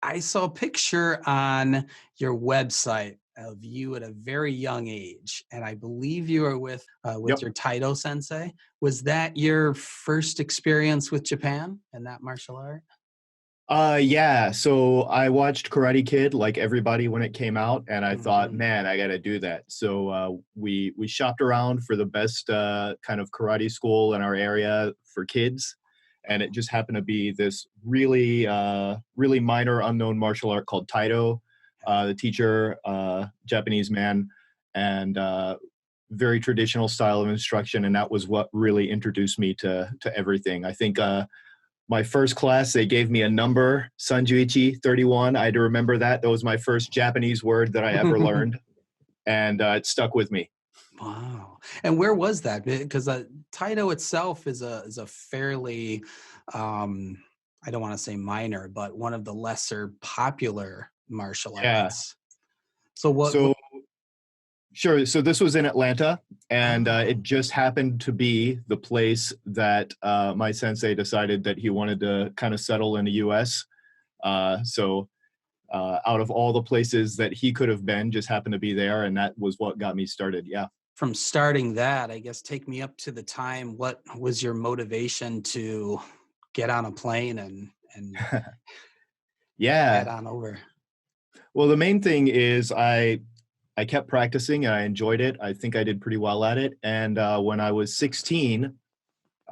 I saw a picture on your website of you at a very young age, and I believe you were with Yep. your Taito sensei. Was that your first experience with Japan and that martial art? Yeah. So I watched Karate Kid like everybody when it came out, and I thought, Mhm. man, I got to do that. So we shopped around for the best kind of karate school in our area for kids, and it just happened to be this really minor unknown martial art called Taito. The teacher, Japanese man, and very traditional style of instruction, and that was what really introduced me to everything. I think. My first class, they gave me a number, Sanjuichi 31. I had to remember that. That was my first Japanese word that I ever learned, and it stuck with me. Wow. And where was that? Because Taito itself is a fairly, um, I don't want to say minor, but one of the lesser popular martial Yeah. arts. So what? So sure. So this was in Atlanta, and Oh, it just happened to be the place that my sensei decided that he wanted to kind of settle in the U.S. Out of all the places that he could have been, just happened to be there, and that was what got me started. Yeah. from starting that, I guess take me up to the time. What was your motivation to get on a plane and head Yeah. on over? Well, the main thing is I kept practicing and I enjoyed it. I think I did pretty well at it. And when I was 16,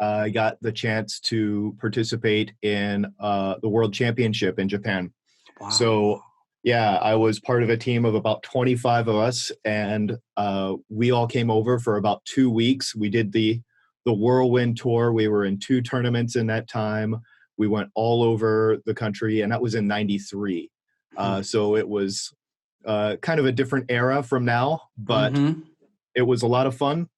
I got the chance to participate in the World Championship in Japan. Wow. So, yeah, I was part of a team of about 25 of us, and we all came over for about 2 weeks. We did the whirlwind tour. We were in two tournaments in that time. We went all over the country, and that was in '93. So it was kind of a different era from now, but Mm-hmm. it was a lot of fun.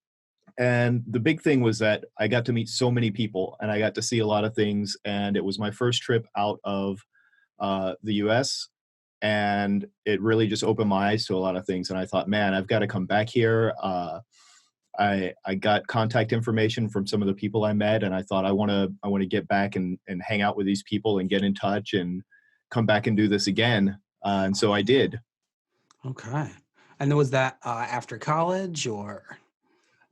And the big thing was that I got to meet so many people and I got to see a lot of things. And it was my first trip out of the US. And it really just opened my eyes to a lot of things. And I thought, man, I've got to come back here. I got contact information from some of the people I met, and I thought I want to get back and hang out with these people and get in touch and come back and do this again. And so I did. Okay. And then was that after college or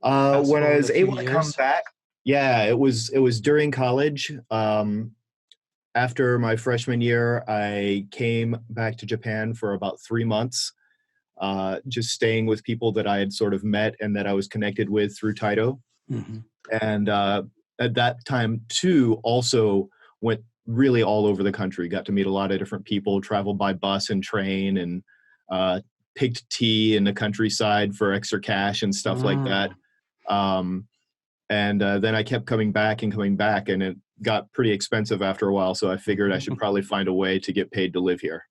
fast When I forward a was few able to come years? back, yeah, it was during college. After my freshman year, I came back to Japan for about 3 months, just staying with people that I had sort of met and that I was connected with through Taito. Hmm. And at that time, too, also went really all over the country. Got to meet a lot of different people, traveled by bus and train, and uh, picked tea in the countryside for extra cash and stuff like that. Mm. Um, and then I kept coming back, and it got pretty expensive after a while. So I figured I should probably find a way to get paid to live here.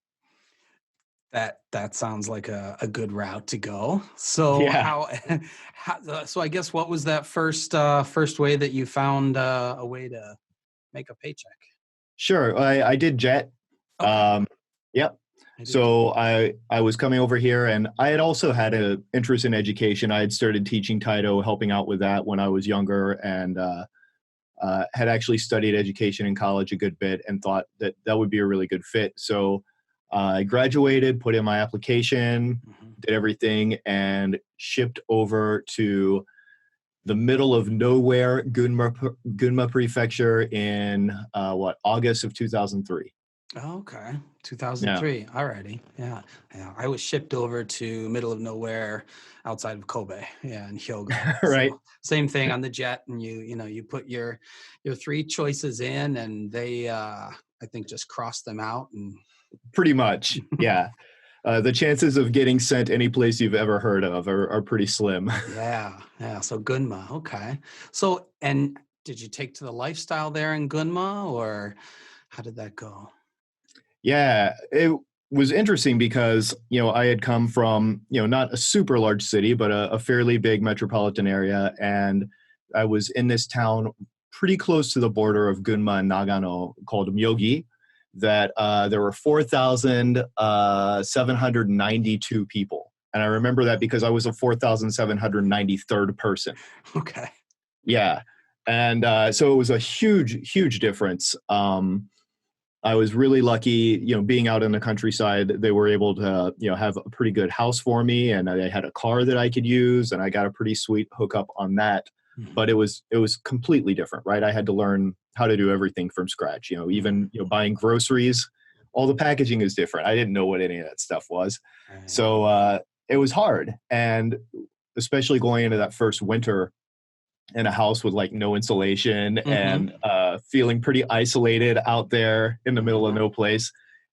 That sounds like a good route to go. So Yeah, so I guess what was that first way that you found a way to make a paycheck? sure. I did jet. Okay, Um, yep. I did. So I was coming over here, and I had also had an interest in education. I had started teaching Taito, helping out with that when I was younger, and had actually studied education in college a good bit, and thought that that would be a really good fit. So I graduated, put in my application, Mhm. did everything, and shipped over to the middle of nowhere, Gunma Prefecture in August of 2003. Oh, okay, Yeah, 2003. Alrighty, yeah, yeah. I was shipped over to middle of nowhere, outside of Kobe, yeah, in Hyogo. right. So same thing on the jet, and you put your three choices in, and they I think just cross them out, and Pretty much. Yeah. The chances of getting sent any place you've ever heard of are pretty slim. yeah, yeah. So Gunma, okay. So and did you take to the lifestyle there in Gunma, or how did that go? Yeah, it was interesting because, I had come from, not a super large city, but a fairly big metropolitan area. And I was in this town pretty close to the border of Gunma and Nagano called Myogi, that there were 4,792 people. And I remember that because I was a 4,793rd person. Okay. Yeah. And so it was a huge, huge difference. I was really lucky, being out in the countryside, they were able to, have a pretty good house for me, and I had a car that I could use, and I got a pretty sweet hookup on that. Mhm. But it was completely different, right? I had to learn how to do everything from scratch, Mhm. even, buying groceries, all the packaging is different. I didn't know what any of that stuff was. Right. So, it was hard. And especially going into that first winter, in a house with like no insulation Mhm. and feeling pretty isolated out there in the middle of Mhm. no place.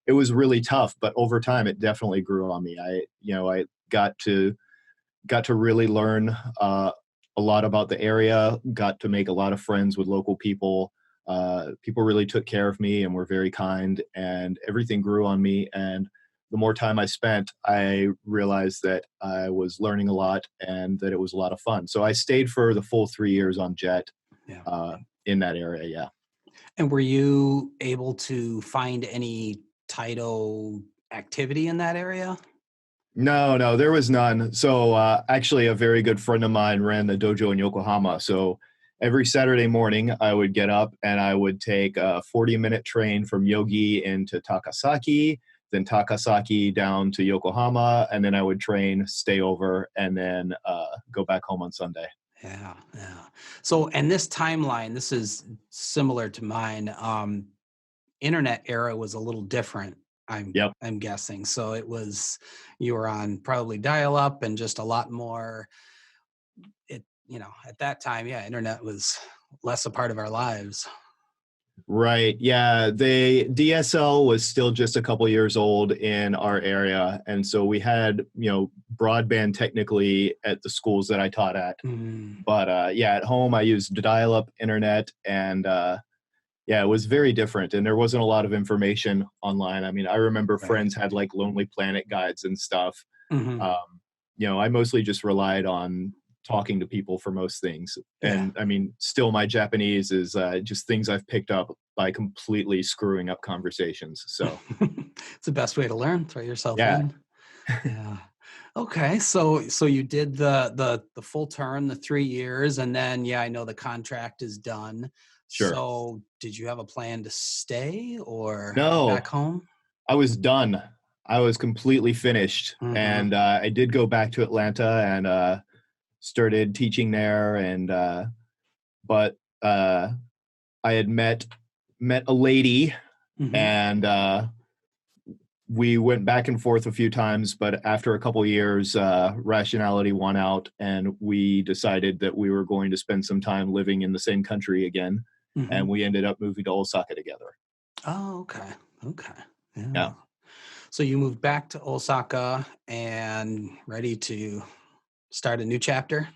It was really tough, but over time it definitely grew on me. I got to really learn a lot about the area, got to make a lot of friends with local people. People really took care of me and were very kind, and everything grew on me. And the more time I spent, I realized that I was learning a lot and that it was a lot of fun. So I stayed for the full 3 years on Jet Yeah. uh, in that area. Yeah. And were you able to find any Taito activity in that area? No, no, there was none. So actually, a very good friend of mine ran the dojo in Yokohama. So every Saturday morning, I would get up and I would take a 40-minute train from Yogi into Takasaki, then Takasaki down to Yokohama, and then I would train, stay over, and then go back home on Sunday. Yeah, yeah. So, and this timeline, this is similar to mine. Internet era was a little different. Yep. I'm guessing. So it was you were on probably dial up and just a lot more. At that time, yeah, internet was less a part of our lives. Right. Yeah. The DSL was still just a couple years old in our area. And so we had, broadband technically at the schools that I taught at. Mm, But yeah, at home, I used dial up internet. And yeah, it was very different. And there wasn't a lot of information online. I mean, I remember right. friends had like Lonely Planet guides and stuff. Hmm. Um, I mostly just relied on talking to people for most things. Yeah. And I mean, still, my Japanese is just things I've picked up by completely screwing up conversations. So, It's the best way to learn. Throw yourself yeah, in. Yeah. Okay. So you did the full term, the 3 years, and then yeah, I know the contract is done. sure. So did you have a plan to stay or back No, home? I was done. I was completely finished. Hmm. And I did go back to Atlanta and started teaching there. And, but I had met a lady, Hmm. and we went back and forth a few times, but after a couple of years, rationality won out, and we decided that we were going to spend some time living in the same country again, Hmm. and we ended up moving to Osaka together. Oh, okay. Okay. Yeah. Yeah. So you moved back to Osaka and ready to start a new chapter?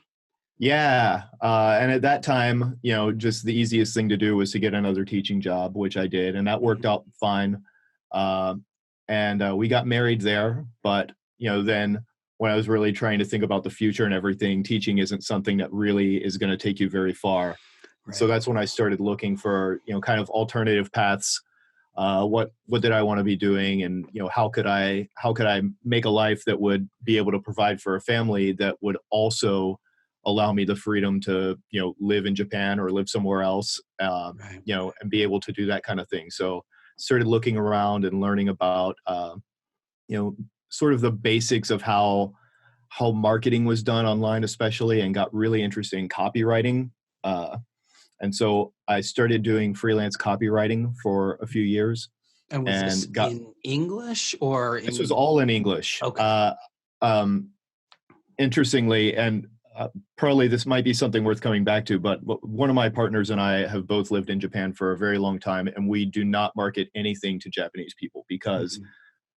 Yeah. And at that time, just the easiest thing to do was to get another teaching job, which I did, and that worked Mhm. out fine. Um, and we got married there. But, then when I was really trying to think about the future and everything, teaching isn't something that really is going to take you very far. So Right. that's when I started looking for, kind of alternative paths. What did I want to be doing, and how could I make a life that would be able to provide for a family that would also allow me the freedom to live in Japan or live somewhere else, Right. and be able to do that kind of thing. So started looking around and learning about you know sort of the basics of how marketing was done online, especially, and got really interested in copywriting. Uh, and so I started doing freelance copywriting for a few years And was this and got in English or this was in all in English. okay. Um, Interestingly, and probably this might be something worth coming back to, but one of my partners and I have both lived in Japan for a very long time, and we do not market anything to Japanese people because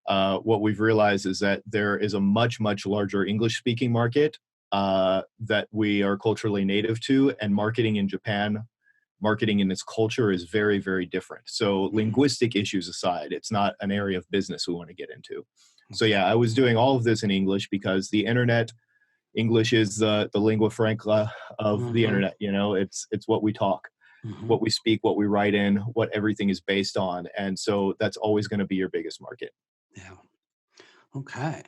Mhm. what we've realized is that there is a much, much larger English speaking market that we are culturally native to, and marketing in Japan, marketing in its culture is very, very different. So, Mhm. linguistic issues aside, it's not an area of business we want to get into. So, Okay. yeah, I was doing all of this in English because the internet, English is the lingua franca of the Mhm. internet. It's what we talk, Mhm. what we speak, what we write in, what everything is based on, and so that's always going to be your biggest market. Yeah. Okay.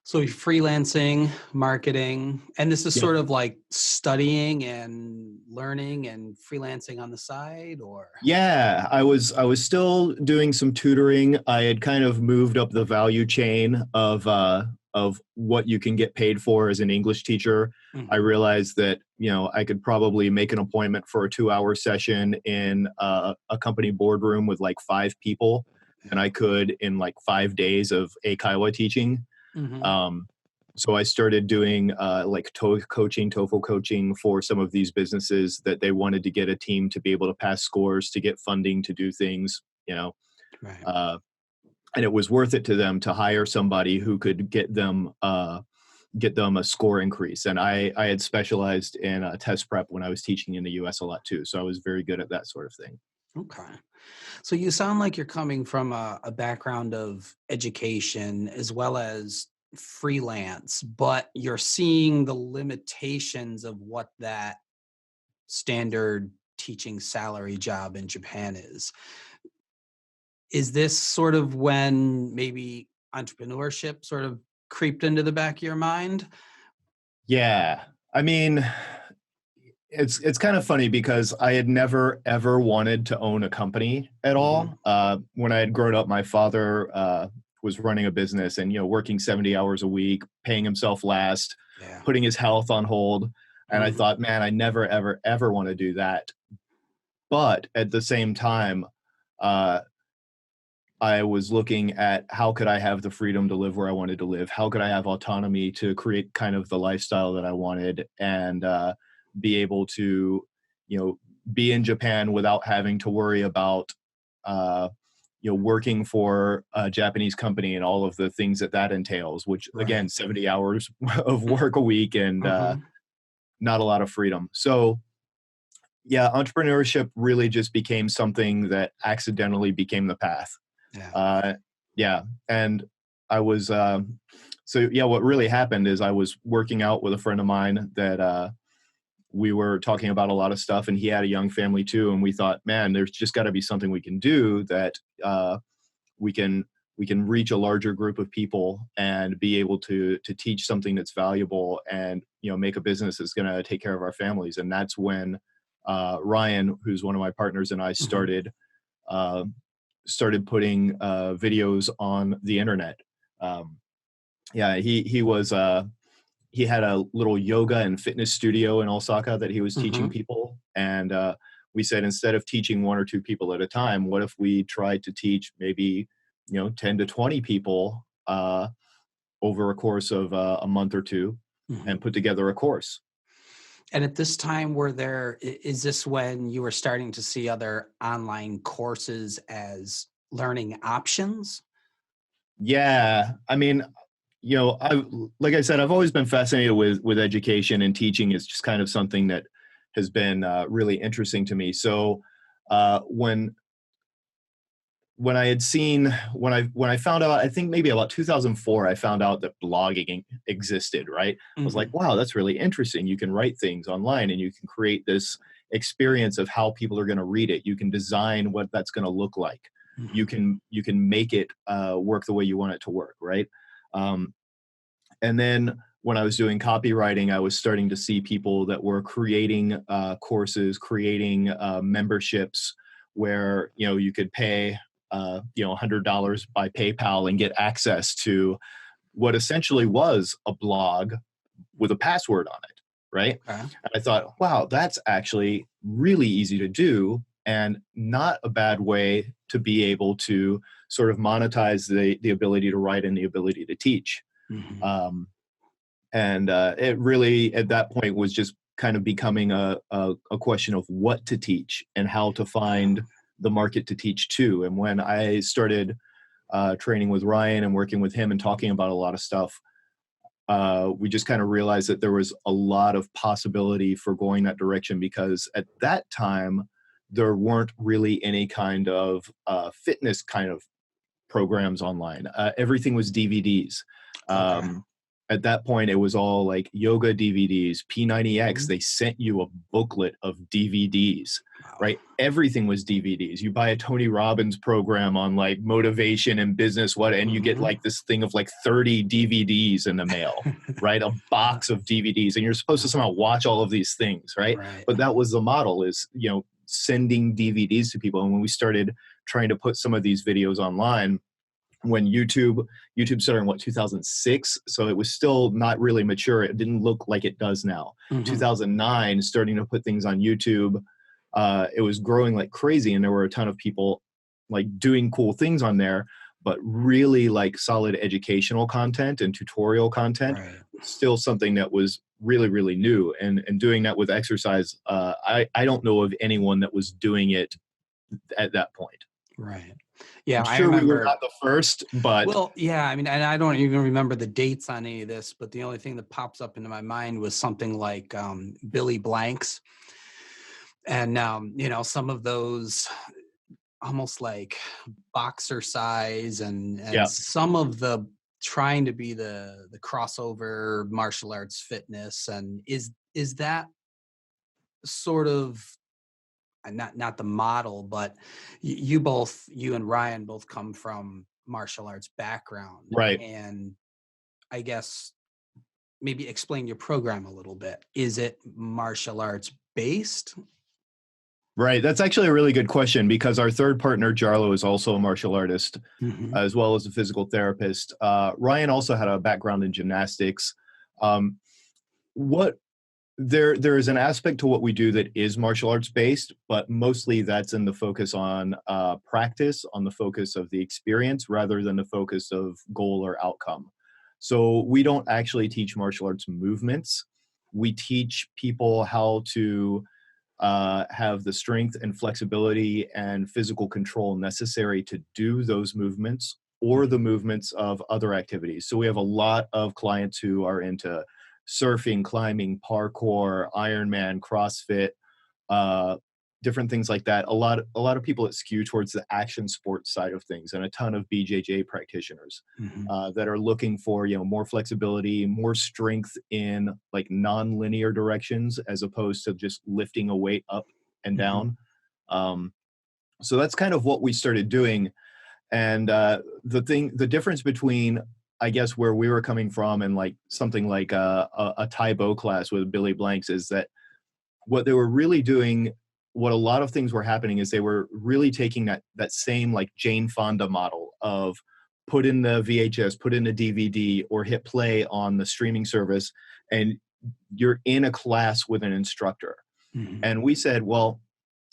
So you're freelancing, marketing, and this is Yep. sort of like studying and learning and freelancing on the side, or? Yeah, I was still doing some tutoring. I had kind of moved up the value chain of what you can get paid for as an English teacher. I Mhm. realized that, I could probably make an appointment for a 2-hour session in a company boardroom with like 5 people than Yeah. I could in like 5 days of Eikaiwa teaching. Mhm. Um, so I started doing like coaching, TOEFL coaching for some of these businesses that they wanted to get a team to be able to pass scores, to get funding, to do things, Right. uh, and it was worth it to them to hire somebody who could get them a score increase. And I had specialized in test prep when I was teaching in the U.S. a lot too, so I was very good at that sort of thing. Okay. So you sound like you're coming from a background of education as well as freelance, but you're seeing the limitations of what that standard teaching salary job in Japan is. Is this sort of when maybe entrepreneurship sort of creeped into the back of your mind? Yeah, I mean, it's kind of funny because I had never ever wanted to own a company at Mhm. all. When I had grown up, my father was running a business and working 70 hours a week, paying himself last, Yeah. putting his health on hold. And I Mhm. thought, man, I never ever ever want to do that. But at the same time, uh, I was looking at how could I have the freedom to live where I wanted to live? How could I have autonomy to create kind of the lifestyle that I wanted and be able to, you know, be in Japan without having to worry about, uh, working for a Japanese company and all of the things that that entails, which Right. again, 70 hours of work a week and Mhm. not a lot of freedom. So, yeah, entrepreneurship really just became something that accidentally became the path. Yeah. uh, yeah, and I was so yeah. What really happened is I was working out with a friend of mine that we were talking about a lot of stuff, and he had a young family too, and we thought, man, there's just got to be something we can do that uh, we can we can reach a larger group of people and be able to teach something that's valuable and make a business that's going to take care of our families. And that's when Ryan, who's one of my partners, and I Mhm. uh, started putting videos on the internet. Um, yeah, he had a little yoga and fitness studio in Osaka that he was teaching Mhm. people, and we said instead of teaching 1 or 2 people at a time, what if we tried to teach maybe 10 to 20 people over a course of a month or two, Mhm. and put together a course. And at this time, were there is this when you were starting to see other online courses as learning options? Yeah, I mean, I like I said, I've always been fascinated with education, and teaching is just kind of something that has been really interesting to me. So when I had seen when I found out, I think maybe about 2004, I found out that blogging existed. Right, I was like, Mhm. wow, that's really interesting. You can write things online, and you can create this experience of how people are going to read it. You can design what that's going to look like. You Mhm. can you can make it work the way you want it to work. Right. Um, and then when I was doing copywriting, I was starting to see people that were creating courses, creating memberships where you could pay $100 by PayPal and get access to what essentially was a blog with a password on it, right? Okay. And I thought, wow, that's actually really easy to do and not a bad way to be able to sort of monetize the ability to write and the ability to teach. Mhm. Um, and it really at that point was just kind of becoming a question of what to teach and how to Yeah. find the market to teach to. And when I started training with Ryan and working with him and talking about a lot of stuff, we just kind of realized that there was a lot of possibility for going that direction, because at that time there weren't really any kind of fitness kind of programs online. Everything was DVDs. Okay. Um, At that point, it was all like yoga DVDs, P90X. Mhm. They sent you a booklet of DVDs, Wow. right? Everything was DVDs. You buy a Tony Robbins program on like motivation and business, and you get Mhm. like this thing of like 30 DVDs in the mail, right? A box of DVDs, and you're supposed to somehow watch all of these things, right? Right. But that was the model, is, sending DVDs to people. And when we started trying to put some of these videos online, when YouTube started in 2006, so it was still not really mature. It didn't look like it does now. Mhm. 2009, starting to put things on YouTube, it was growing like crazy, and there were a ton of people like doing cool things on there, but really like solid educational content and tutorial content Right. was still something that was really, really new. And doing that with exercise, I don't know of anyone that was doing it at that point. Right. I'm Yeah, I sure we were remember. not the first, but Well, yeah, I mean, and I don't even remember the dates on any of this, but the only thing that pops up into my mind was something like Billy Blanks. And some of those almost like boxer size, and yeah. some of the trying to be the crossover martial arts fitness. And is that sort of not the model, but you and Ryan both come from martial arts background, Right. and I guess maybe explain your program a little bit. Is it martial arts based? Right. That's actually a really good question, because our third partner, Jarlo, is also a martial artist Hmm. as well as a physical therapist. Ryan also had a background in gymnastics. Um, what there is an aspect to what we do that is martial arts based, but mostly that's in the focus on practice, on the focus of the experience, rather than the focus of goal or outcome. So we don't actually teach martial arts movements. We teach people how to have the strength and flexibility and physical control necessary to do those movements or the movements of other activities. So we have a lot of clients who are into surfing, climbing, parkour, Ironman, CrossFit, uh, different things like that. A lot of people that skew towards the action sports side of things, and a ton of BJJ practitioners Hmm. that are looking for more flexibility, more strength in like non-linear directions, as opposed to just lifting a weight up and Hmm. down. Um, so that's kind of what we started doing. And the difference between, I guess, where we were coming from and like something like a Taibo class with Billy Blanks, is that what they were really doing, what a lot of things were happening, is they were really taking that same like Jane Fonda model of put in the VHS, put in a DVD, or hit play on the streaming service, and you're in a class with an instructor. Hmm. And we said, well,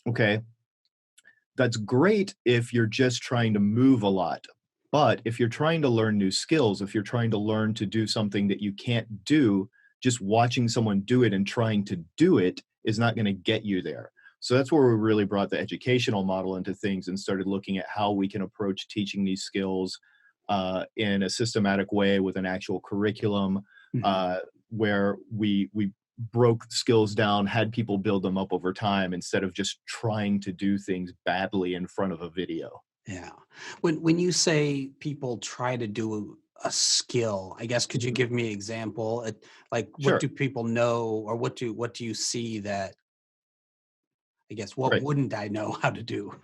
okay, that's great if you're just trying to move a lot. But if you're trying to learn new skills, if you're trying to learn to do something that you can't do, just watching someone do it and trying to do it is not going to get you there. So that's where we really brought the educational model into things and started looking at how we can approach teaching these skills in a systematic way with an actual curriculum, Hmm. uh, where we broke skills down, had people build them up over time instead of just trying to do things badly in front of a video. Yeah. When you say people try to do a skill, I guess could you Mhm. give me an example? Like what Sure. do people know, or what do you see that, I guess, what Right. wouldn't I know how to do?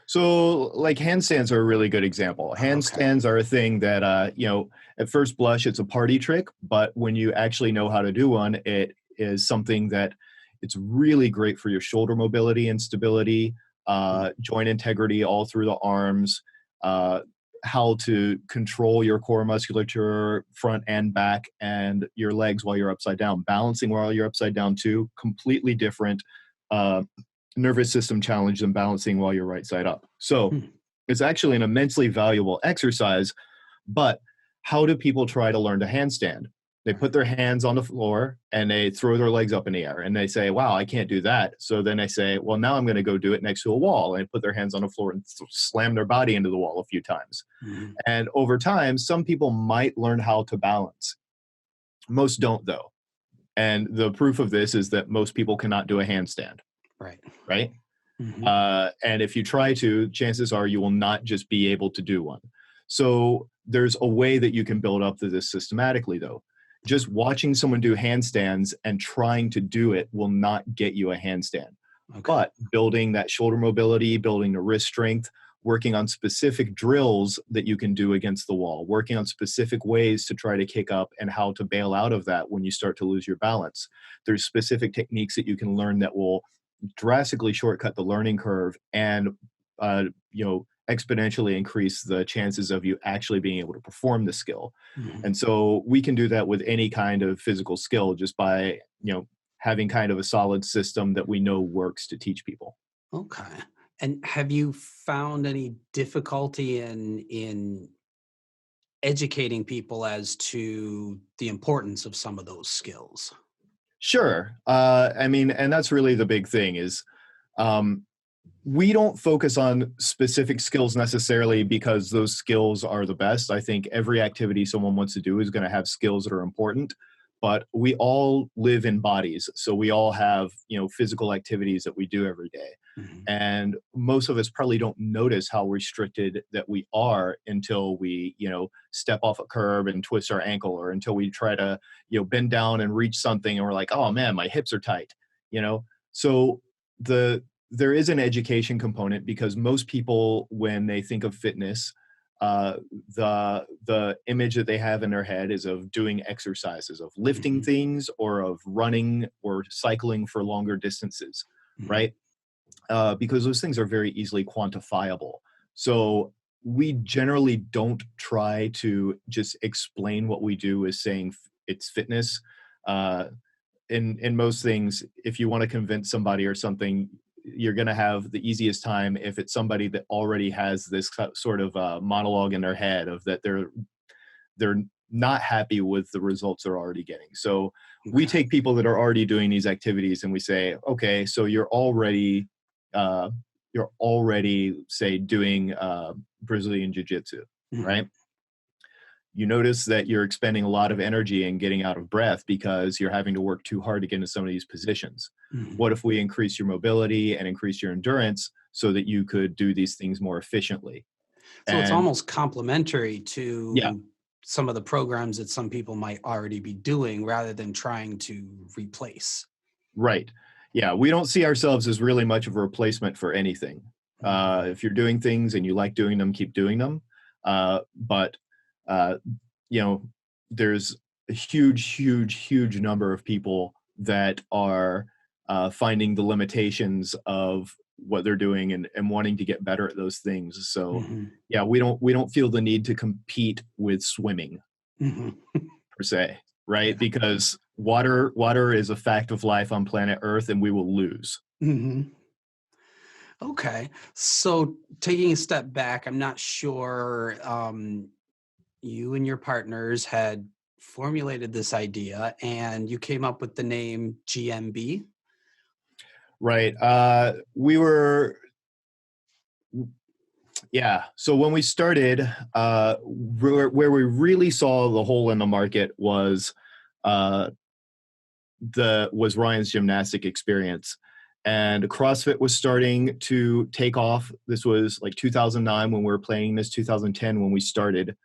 So, like, handstands are a really good example. Oh, okay. Handstands are a thing that, at first blush, it's a party trick, but when you actually know how to do one, it is something that it's really great for your shoulder mobility and stability, Mm. joint integrity all through the arms, uh, how to control your core musculature, front and back, and your legs while you're upside down. Balancing while you're upside down, too, completely different. Uh, Nervous system challenge than balancing while you're right side up. So Hmm. it's actually an immensely valuable exercise. But how do people try to learn to handstand? They put Right. their hands on the floor and they throw their legs up in the air and they say, wow, I can't do that. So then they say, well, now I'm going to go do it next to a wall, and put their hands on the floor and slam their body into the wall a few times. Mhm. And over time, some people might learn how to balance. Most don't, though. And the proof of this is that most people cannot do a handstand, Right. right? Mhm. And if you try to, chances are you will not just be able to do one. So there's a way that you can build up to this systematically, though. Just watching someone do handstands and trying to do it will not get you a handstand. Okay. But building that shoulder mobility, building the wrist strength, working on specific drills that you can do against the wall, working on specific ways to try to kick up and how to bail out of that when you start to lose your balance. There's specific techniques that you can learn that will drastically shortcut the learning curve and exponentially increase the chances of you actually being able to perform the skill. Mhm. And so we can do that with any kind of physical skill just by having kind of a solid system that we know works to teach people. Okay. And have you found any difficulty in educating people as to the importance of some of those skills? Sure. I mean, and that's really the big thing is um, we don't focus on specific skills necessarily because those skills are the best. I think every activity someone wants to do is going to have skills that are important, but we all live in bodies. So we all have, physical activities that we do every day. Mhm. And most of us probably don't notice how restricted that we are until we, step off a curb and twist our ankle, or until we try to, bend down and reach something and we're like, oh man, my hips are tight, you know? So there is an education component because most people, when they think of fitness, uh, the image that they have in their head is of doing exercises, of lifting Mhm. things, or of running or cycling for longer distances, Mhm. right? Because those things are very easily quantifiable. So we generally don't try to just explain what we do as saying it's fitness. Uh, in most things, if you want to convince somebody or something, you're going to have the easiest time if it's somebody that already has this sort of monologue in their head of that they're not happy with the results they're already getting. So we Okay. take people that are already doing these activities and we say, okay, so uh, you're already say doing Brazilian jiu-jitsu, Mhm. right? You notice that you're expending a lot of energy and getting out of breath because you're having to work too hard to get into some of these positions. Mhm. What if we increase your mobility and increase your endurance so that you could do these things more efficiently? So it's And almost complementary yeah, to some of the programs that some people might already be doing rather than trying to replace. right. Yeah, we don't see ourselves as really much of a replacement for anything. Mhm. If you're doing things and you like doing them, keep doing them. But uh, you know, there's a huge, huge, huge number of people that are finding the limitations of what they're doing and wanting to get better at those things. So, Mhm. yeah, we don't feel the need to compete with swimming Mhm. per se, right? Yeah. Because water is a fact of life on planet Earth, and we will lose. Mhm. Okay. So taking a step back, I'm not sure you and your partners had formulated this idea and you came up with the name GMB. Right. We were, yeah. So when we started, where we really saw the hole in the market uh, was Ryan's gymnastic experience, and CrossFit was starting to take off. This was like 2009 when we were playing this, 2010 when we started,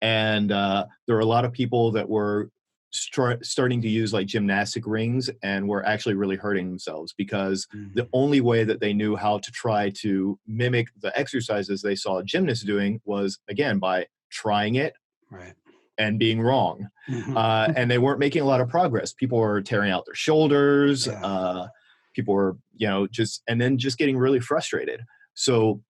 and there were a lot of people that were starting to use like gymnastic rings and were actually really hurting themselves because the Mhm. only way that they knew how to try to mimic the exercises they saw gymnasts doing was again by trying it Right. and being wrong. Mhm. And they weren't making a lot of progress. People were tearing out their shoulders. Yeah. People were, and then just getting really frustrated. So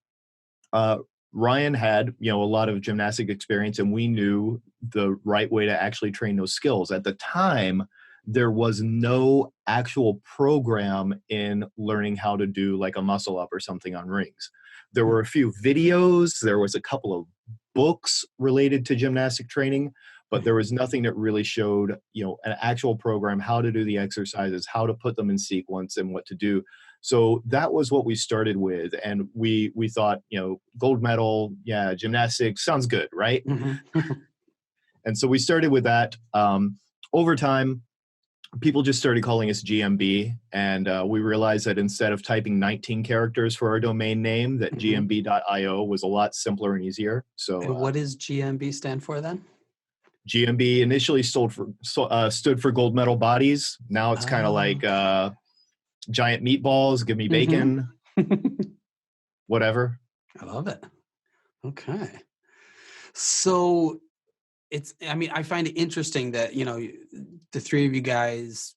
uh, Ryan had, a lot of gymnastic experience, and we knew the right way to actually train those skills. At the time, there was no actual program in learning how to do like a muscle up or something on rings. There were a few videos, there was a couple of books related to gymnastic training, but there Mhm. was nothing that really showed, an actual program, how to do the exercises, how to put them in sequence and what to do. So that was what we started with, and we thought, gold medal, yeah, gymnastics sounds good, right? Mhm. And so we started with that. Over time, people just started calling us GMB, and we realized that instead of typing 19 characters for our domain name, that Mhm. gmb.io was a lot simpler and easier. So And what does GMB stand for then? GMB initially stood for gold medal bodies. Now it's kind of Oh, like giant meatballs, give me okay. bacon, whatever. I love it. Okay. So I mean, I find it interesting that, the three of you guys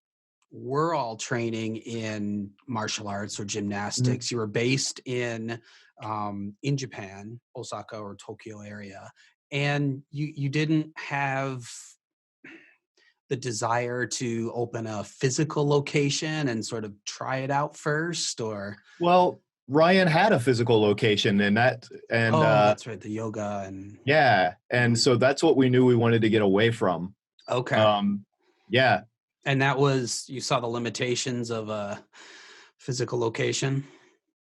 were all training in martial arts or Mhm. gymnastics. You were based in Japan, Osaka or Tokyo area, and you didn't have the desire to open a physical location and sort of try it out first, or Well, Ryan had a physical location and oh, that's right, the yoga and yeah, and mhm. so that's what we knew we wanted to get away from. Okay. Um, yeah, And that was, you saw the limitations of a physical location?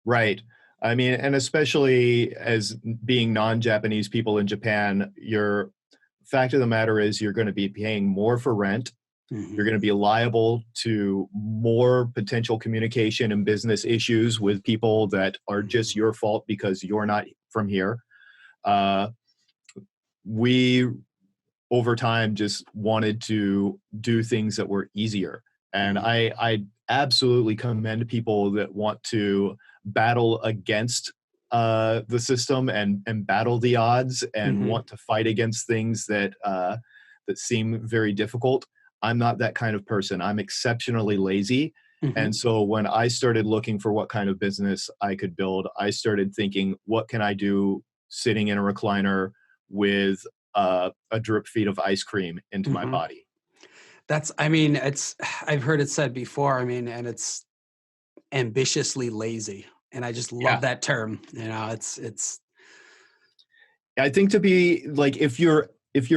right. I mean, and especially as being non-Japanese people in Japan, your fact of the matter is you're going to be paying more for rent. You're Mhm. going to be liable to more potential communication and business issues with people that are just Mhm. your fault because you're not from here. Uh, we over time just wanted to do things that were easier. And Mhm. I absolutely commend people that want to battle against the system and battle the odds and Mhm. want to fight against things that seem very difficult. I'm not that kind of person. I'm exceptionally lazy. And Mhm. so when I started looking for what kind of business I could build, I started thinking, what can I do sitting in a recliner with a drip feed of ice cream into my Mhm. body. I mean, I've heard it said before, I mean, and it's ambitiously lazy, and I just love Yeah. that term, it's I think to be like if you're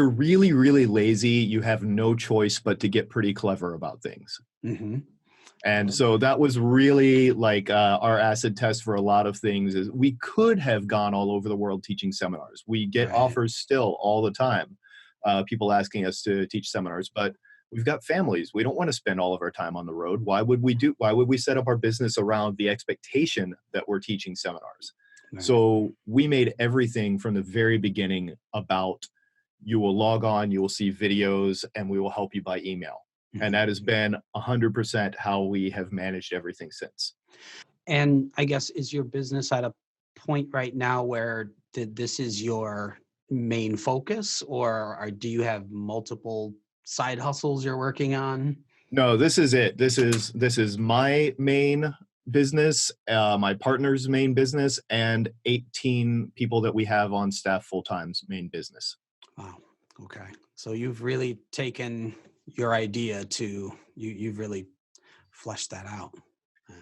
really really lazy, you have no choice but to get pretty clever about things. mhm. I And love so that was really like our acid test for a lot of things is we could have gone all over the world teaching seminars. We get right. offers still all the time, people asking us to teach seminars, but we've got families. We don't want to spend all of our time on the road. Why would we set up our business around the expectation that we're teaching seminars? Right. So we made everything from the very beginning about you will log on, you will see videos, and we will help you by email. And that has Mhm. been 100% how we have managed everything since. And I guess, is your business at a point right now where this is your main focus, or do you have multiple side hustles you're working on? No, this is it. This is my main business, my partner's main business, and 18 people that we have on staff full time's main business. Wow. Okay. So you've really taken your idea you've really fleshed that out.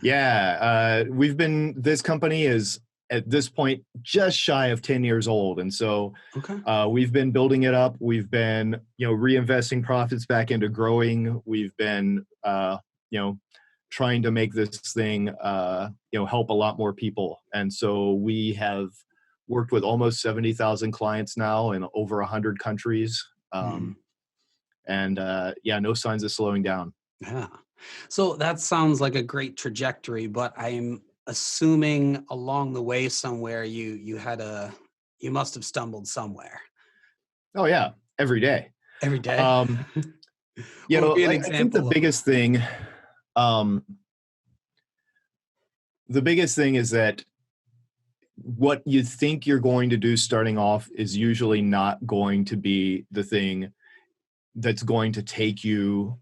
Yeah. Yeah, this company is at this point just shy of 10 years old. And so Okay. we've been building it up. We've been, reinvesting profits back into growing. We've been, you know, trying to make this thing, help a lot more people. And so we have worked with almost 70,000 clients now in over 100 countries. Mhm. And yeah, no signs of slowing down. Yeah. So that sounds like a great trajectory, but I'm assuming along the way somewhere you must have stumbled somewhere. Oh, yeah, every day. Every day? Um, What would be an I think example of um, the biggest thing is that what you think you're going to do starting off is usually not going to be the thing that's going to take you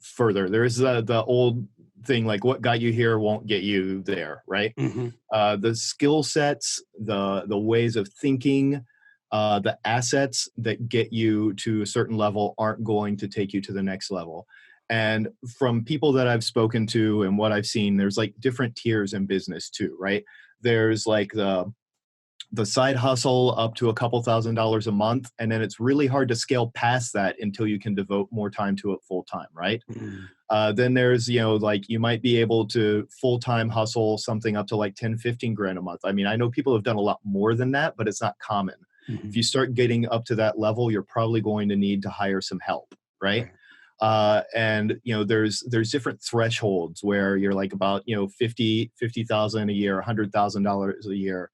further. There is the old thing like what got you here won't get you there, right? Mhm. The skill sets, the ways of thinking, the assets that get you to a certain level aren't going to take you to the next level. And from people that I've spoken to and what I've seen, there's like different tiers in business too, right? There's like the side hustle up to a couple $1,000s a month, and then it's really hard to scale past that until you can devote more time to it full time, right? Mhm. Then there's, like you might be able to full time hustle something up to like 10, 15 grand a month. I mean, I know people have done a lot more than that, but it's not common. If Mhm. you start getting up to that level, you're probably going to need to hire some help, right? Right. And there's different thresholds where you're like about 50,000 a year, $100,000 a year,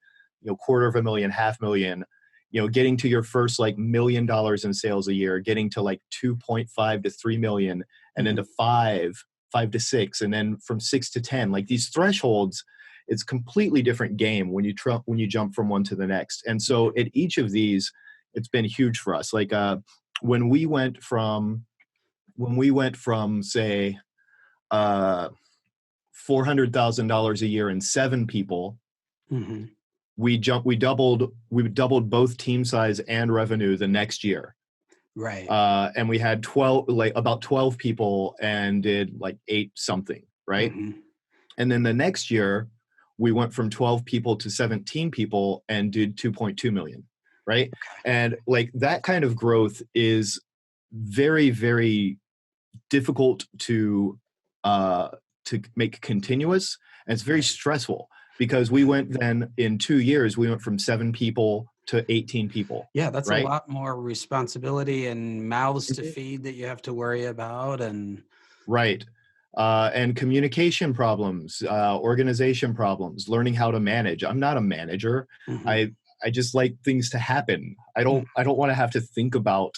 quarter of a million, half million. getting to your first like $1 million in sales a year, getting to like 2.5 to 3 million, and then to 5 to 6, and then from 6 to 10, like these thresholds, it's completely different game when you jump from one to the next. And so at each of these, it's been huge for us. Like when we went from say $400,000 a year and 7 people, Mm-hmm. we doubled both team size and revenue the next year. Right. And we had about 12 people and did like 8 something, right? Mm-hmm. And then the next year we went from 12 people to 17 people and did 2.2 million, right? And like that kind of growth is very, very difficult to make continuous, and it's very stressful, because we went then in 2 years, we went from 7 people to 18 people. Yeah, that's a right? lot more responsibility and mouths to Mhm. feed that you have to worry about. And Right. And communication problems, organization problems, learning how to manage. I'm not a manager. Mhm. I just like things to happen. I don't want to have to think about,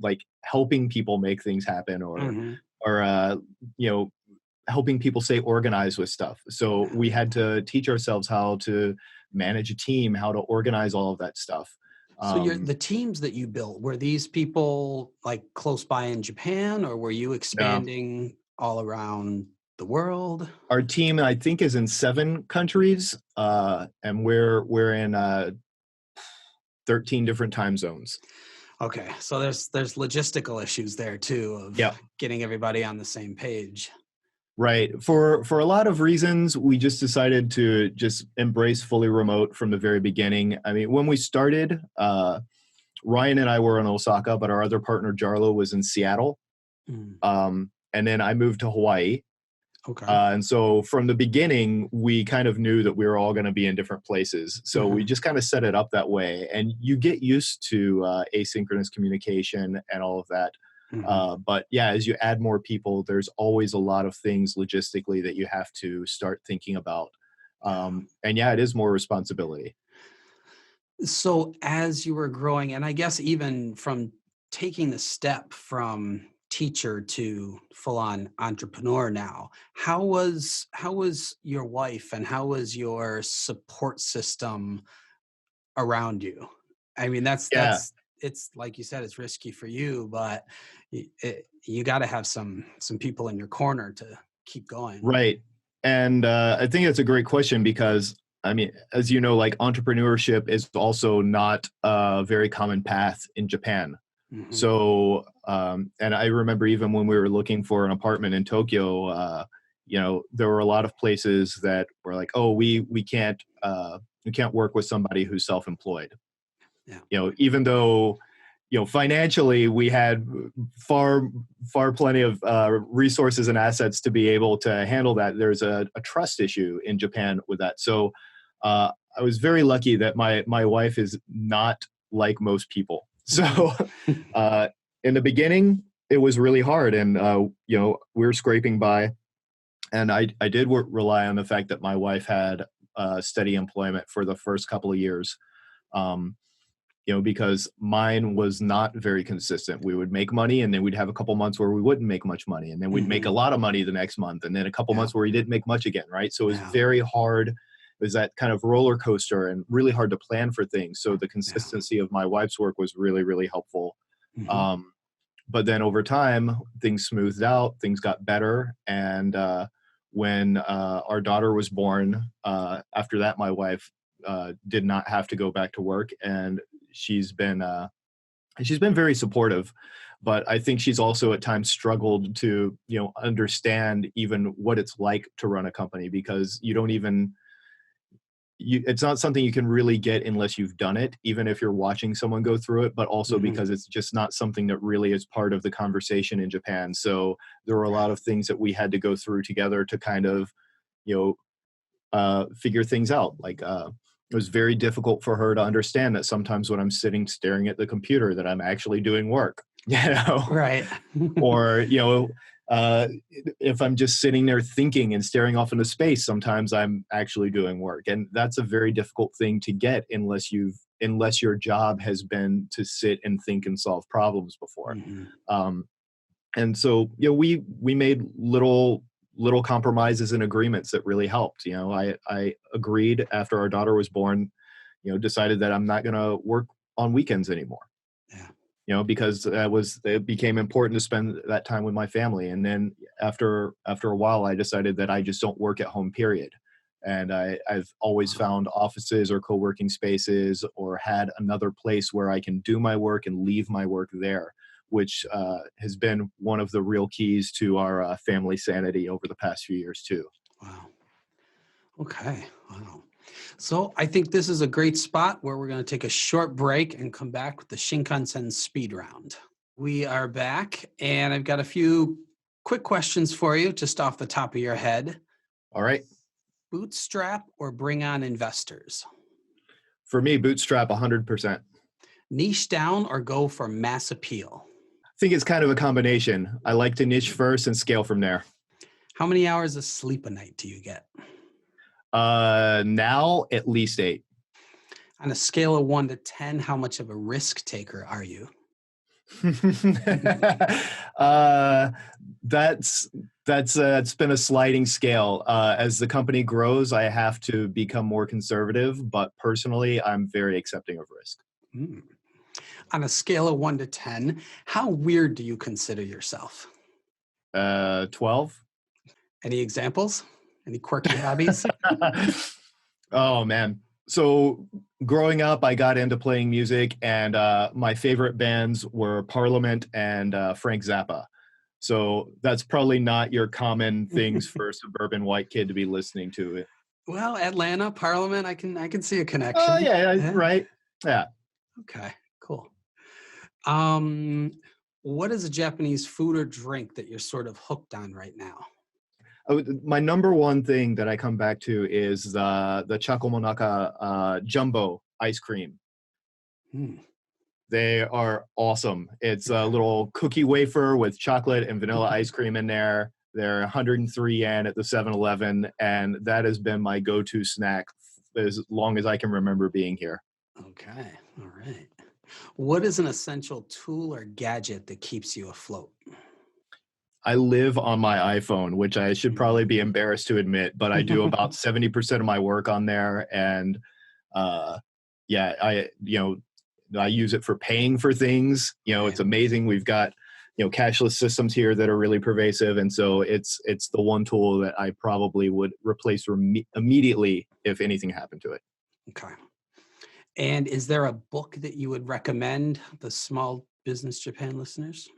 like helping people make things happen, Mhm. or you know, helping people stay organized with stuff. So we had to teach ourselves how to manage a team, how to organize all of that stuff. So Um, the teams that you built, were these people like close by in Japan, or were you now, expanding all around the world? our team, I think, is in 7 countries, and we're in 13 different time zones. Okay, so there's logistical issues there too of Yeah. getting everybody on the same page. Right. For a lot of reasons, we just decided to just embrace fully remote from the very beginning. I mean, when we started, Ryan and I were in Osaka, but our other partner, Jarlo, was in Seattle. Mm, And then I moved to Hawaii. okay. And so from the beginning, we kind of knew that we were all going to be in different places. So we Mhm, just kind of set it up that way. And you get used to asynchronous communication and all of that. mhm. But yeah, as you add more people, there's always a lot of things logistically that you have to start thinking about. Yeah. And yeah, it is more responsibility. So as you were growing, and I guess even from taking the step from teacher to full-on entrepreneur now, how was your wife and how was your support system around you? I mean, Yeah, it's like you said, it's risky for you, but you got to have some people in your corner to keep going. right. And I think that's a great question, because I mean, as you know, like entrepreneurship is also not a very common path in Japan. Hmm. So, and I remember even when we were looking for an apartment in Tokyo, there were a lot of places that were like, "Oh, we can't work with somebody who's self-employed." Yeah. Even though, financially we had far, far plenty of resources and assets to be able to handle that. There's a trust issue in Japan with that. So, I was very lucky that my wife is not like most people. Mhm. So, uh, in the beginning, it was really hard, and we were scraping by. And I did rely on the fact that my wife had steady employment for the first couple of years. Um, because mine was not very consistent. We would make money, and then we'd have a couple months where we wouldn't make much money, and then we'd make a Mhm. lot of money the next month, and then a couple Yeah. months where we didn't make much again, right? So it was Yeah. very hard. It was that kind of roller coaster and really hard to plan for things. So the Yeah. consistency of my wife's work was really, really helpful. Mhm. Um, but then over time, things smoothed out, things got better, and when our daughter was born, after that, my wife did not have to go back to work, and she's been uh, she's been very supportive. But I think she's also at times struggled to understand even what it's like to run a company, because it's not something you can really get unless you've done it, even if you're watching someone go through it, but also Mhm. because it's just not something that really is part of the conversation in Japan. So there were a lot Right. of things that we had to go through together to kind of, you know, figure things out. Like, it was very difficult for her to understand that sometimes when I'm sitting staring at the computer, that I'm actually doing work, Right. or if I'm just sitting there thinking and staring off into space, sometimes I'm actually doing work. And that's a very difficult thing to get unless you've unless your job has been to sit and think and solve problems before. Hmm. And so, we made little compromises and agreements that really helped. I agreed after our daughter was born, decided that I'm not going to work on weekends anymore. Yeah. Because it became important to spend that time with my family. And then after a while, I decided that I just don't work at home, period. And I've always Wow. found offices or co-working spaces or had another place where I can do my work and leave my work there, which has been one of the real keys to our family sanity over the past few years too. Wow. Okay. Wow. So I think this is a great spot where we're going to take a short break and come back with the Shinkansen speed round. We are back, and I've got a few quick questions for you just off the top of your head. All right. Bootstrap or bring on investors? For me, bootstrap 100%. Niche down or go for mass appeal? I think it's kind of a combination. I like to niche first and scale from there. How many hours of sleep a night do you get? Now at least 8. On a scale of 1 to 10, how much of a risk taker are you? That's it's been a sliding scale. As the company grows, I have to become more conservative, but personally, I'm very accepting of risk. Hmm. On a scale of 1 to 10, how weird do you consider yourself? 12. Any examples? Any quirky hobbies? Oh man. So growing up, I got into playing music, and my favorite bands were Parliament and Frank Zappa. So that's probably not your common things for a suburban white kid to be listening to. Well, Atlanta, Parliament, I can see a Oh connection. yeah, Yeah. right. Yeah. Okay, cool. Um, what is a Japanese food or drink that you're sort of hooked on right now? My number one thing that I come back to is the Chakomonaka jumbo ice cream. Hmm. They are awesome. It's a Yeah. little cookie wafer with chocolate and vanilla ice cream in there. They're 103 yen at the 7-Eleven, and that has been my go-to snack as long as I can remember being here. Okay, all right. What is an essential tool or gadget that keeps you afloat? I live on my iPhone, which I should probably be Mm. embarrassed to admit, but I do about 70% of my work on there. And uh, yeah, I use it for paying for things. Right. It's amazing. We've got, cashless systems here that are really pervasive. And so it's the one tool that I probably would replace immediately if anything happened to it. Okay. And is there a book that you would recommend the small business Japan listeners?